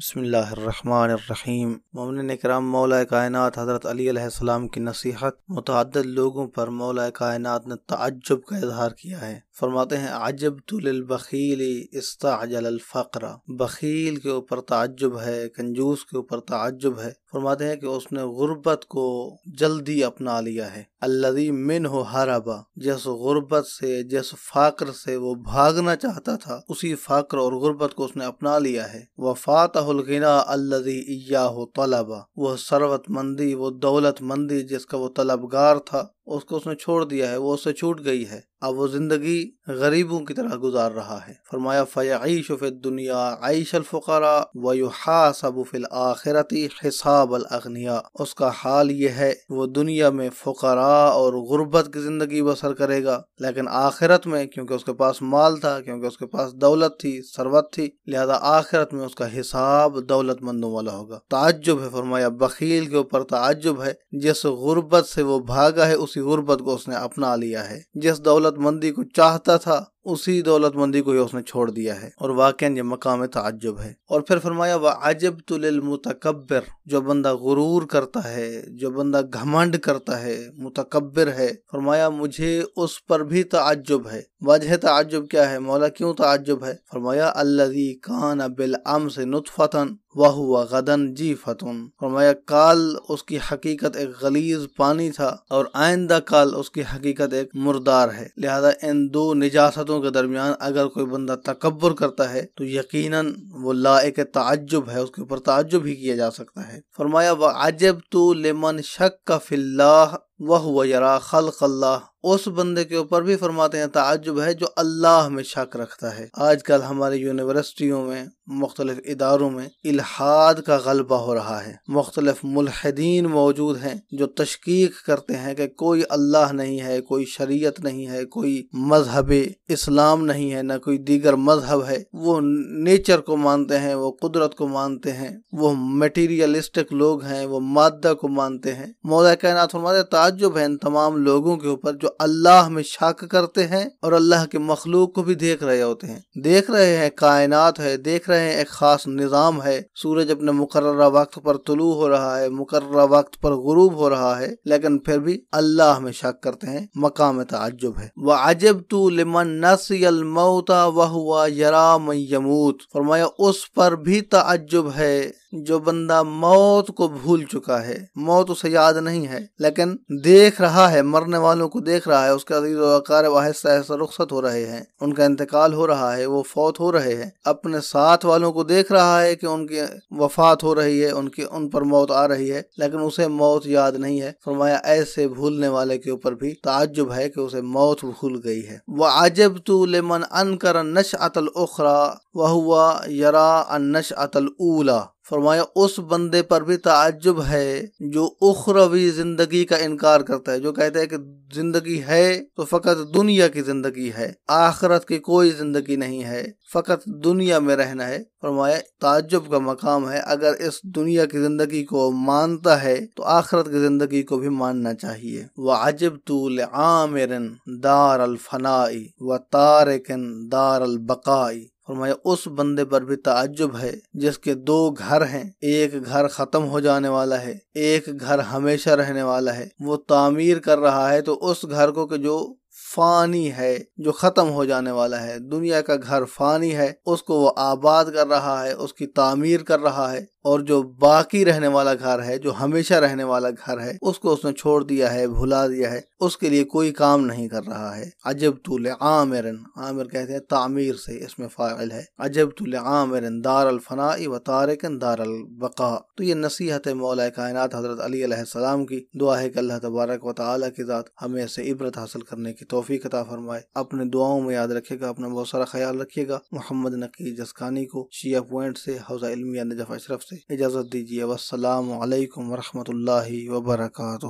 بسم اللہ الرحمن الرحیم۔ مومنین اکرام، مولا کائنات حضرت علی علیہ السلام کی نصیحت متعدد لوگوں پر مولا کائنات نے تعجب کا اظہار کیا ہے۔ فرماتے ہیں عجبت للبخیل استعجل الفقر، بخیل کے اوپر تعجب ہے، کنجوس کے اوپر تعجب ہے۔ فرماتے ہیں کہ اس نے غربت کو جلدی اپنا لیا ہے۔ الذی منہ ہربا، جس غربت سے، جس فقر سے وہ بھاگنا چاہتا تھا، اسی فقر اور غربت کو اس نے اپنا لیا ہے۔ وفاتہ الغنا الذی ایاہ طلبا، وہ ثروت مندی، وہ دولت مندی جس کا وہ طلبگار تھا، اس کو اس نے چھوڑ دیا ہے، وہ اس سے چھوٹ گئی ہے۔ اب وہ زندگی غریبوں کی طرح گزار رہا ہے۔ فرمایا فیعیش فی الدنیا عیش الفقراء ویحاسب فی الآخرۃ حساب الاغنیاء، اس کا حال یہ ہے وہ دنیا میں فقراء اور غربت کی زندگی بسر کرے گا، لیکن آخرت میں کیونکہ اس کے پاس مال تھا، کیونکہ اس کے پاس دولت تھی، ثروت تھی، لہذا آخرت میں اس کا حساب دولت مندوں والا ہوگا۔ تعجب ہے، فرمایا بخیل کے اوپر تعجب ہے، جس غربت سے وہ بھاگا ہے اسی غربت کو اس نے اپنا لیا ہے، جس دولت مندی کو چاہتا تھا اسی دولت مندی کو ہی اس نے چھوڑ دیا ہے، اور واقعاً یہ مقام تعجب ہے۔ اور پھر فرمایا وَعَجَبْتُ لِلْمُتَكَبِّرِ، جو بندہ غرور کرتا ہے، جو بندہ گھمنڈ کرتا ہے، متکبر ہے، فرمایا مجھے اس پر بھی تعجب ہے۔ وجہ تعجب کیا ہے؟ مولا کیوں تعجب ہے؟ فرمایا الَّذِي كَانَ بِالْأَمْسِ نُطْفَةً وَهُوَ غَدًا جِيفَةٌ، فرمایا کال اس کی حقیقت ایک غلیظ پانی تھا اور آئندہ کال اس کی حقیقت ایک مردار ہے، لہذا ان دو نجاستوں کے درمیان اگر کوئی بندہ تکبر کرتا ہے تو یقیناً وہ لائق تعجب ہے، اس کے اوپر تعجب ہی کیا جا سکتا ہے۔ فرمایا وَعَجَبْتُ لِمَنْ شَكَّ فِي اللَّهِ وَهُوَ يَرَى خَلْقَ اللَّهِ، اس بندے کے اوپر بھی فرماتے ہیں تعجب ہے جو اللہ میں شک رکھتا ہے۔ آج کل ہماری یونیورسٹیوں میں، مختلف اداروں میں الحاد کا غلبہ ہو رہا ہے، مختلف ملحدین موجود ہیں جو تشکیک کرتے ہیں کہ کوئی اللہ نہیں ہے، کوئی شریعت نہیں ہے، کوئی مذہب اسلام نہیں ہے، نہ کوئی دیگر مذہب ہے۔ وہ نیچر کو مانتے ہیں، وہ قدرت کو مانتے ہیں، وہ میٹیریلسٹک لوگ ہیں، وہ مادہ کو مانتے ہیں۔ مولا کائنات فرماتے تعجب ہے ان تمام لوگوں کے اوپر جو اللہ میں شک کرتے ہیں اور اللہ کے مخلوق کو بھی دیکھ رہے ہوتے ہیں، دیکھ رہے ہیں کائنات ہے، دیکھ رہے ہیں ایک خاص نظام ہے، سورج اپنے مقررہ وقت پر طلوع ہو رہا ہے، مقررہ وقت پر غروب ہو رہا ہے، لیکن پھر بھی اللہ میں شک کرتے ہیں، مقام تعجب ہے۔ وَعَجَبْتُ لِمَنْ نَسِيَ الْمَوْتَ وَهُوَ يَرَى مَنْ يَمُوتُ، فرمایا اس پر بھی تعجب ہے جو بندہ موت کو بھول چکا ہے، موت اسے یاد نہیں ہے لیکن دیکھ رہا ہے، مرنے والوں کو دیکھ رہا ہے، اس کے عزیز و اقارب آہستہ آہستہ رخصت ہو رہے ہیں، ان کا انتقال ہو رہا ہے، وہ فوت ہو رہے ہیں، اپنے ساتھ والوں کو دیکھ رہا ہے کہ ان کی وفات ہو رہی ہے، ان پر موت آ رہی ہے، لیکن اسے موت یاد نہیں ہے۔ فرمایا ایسے بھولنے والے کے اوپر بھی تعجب ہے کہ اسے موت بھول گئی ہے۔ وَعَجَبْتُ لِمَنْ أَنْكَرَ النَّشْأَةَ الْأُخْرَى وَهُوَ يَرَى النَّشْأَةَ الْأُولَى، فرمایا اس بندے پر بھی تعجب ہے جو اخروی زندگی کا انکار کرتا ہے، جو کہتا ہے کہ زندگی ہے تو فقط دنیا کی زندگی ہے، آخرت کی کوئی زندگی نہیں ہے، فقط دنیا میں رہنا ہے۔ فرمایا تعجب کا مقام ہے، اگر اس دنیا کی زندگی کو مانتا ہے تو آخرت کی زندگی کو بھی ماننا چاہیے۔ وَعَجِبْتُ لِعَامِرٍ دَارَ الْفَنَاءِ وَتَارِكٍ دَارَ الْبَقَاءِ، فرمایا اس بندے پر بھی تعجب ہے جس کے دو گھر ہیں، ایک گھر ختم ہو جانے والا ہے، ایک گھر ہمیشہ رہنے والا ہے، وہ تعمیر کر رہا ہے تو اس گھر کو کہ جو فانی ہے، جو ختم ہو جانے والا ہے، دنیا کا گھر فانی ہے، اس کو وہ آباد کر رہا ہے، اس کی تعمیر کر رہا ہے، اور جو باقی رہنے والا گھر ہے، جو ہمیشہ رہنے والا گھر ہے، اس کو اس نے چھوڑ دیا ہے، بھلا دیا ہے، اس کے لیے کوئی کام نہیں کر رہا ہے۔ عجبت لعامر، عامر کہتے ہیں تعمیر سے، اس میں فاعل ہے۔ عجبت لعامر دار الفناء وتارک دار البقاء، تو یہ نصیحت ہے مولا کائنات حضرت علی علیہ السلام کی۔ دعا ہے کہ اللہ تبارک و تعالیٰ کی ذات ہمیں اس سے عبرت حاصل کرنے کی توفیق عطا فرمائے۔ اپنے دعاؤں میں یاد رکھے گا، اپنا بہت سارا خیال رکھیے گا۔ محمد نقی جسکانی کو شیعہ پوائنٹ سے، حوزہ علمیہ نجف اشرف سے اجازت دیجیے۔ والسلام علیکم ورحمۃ اللہ وبرکاتہ۔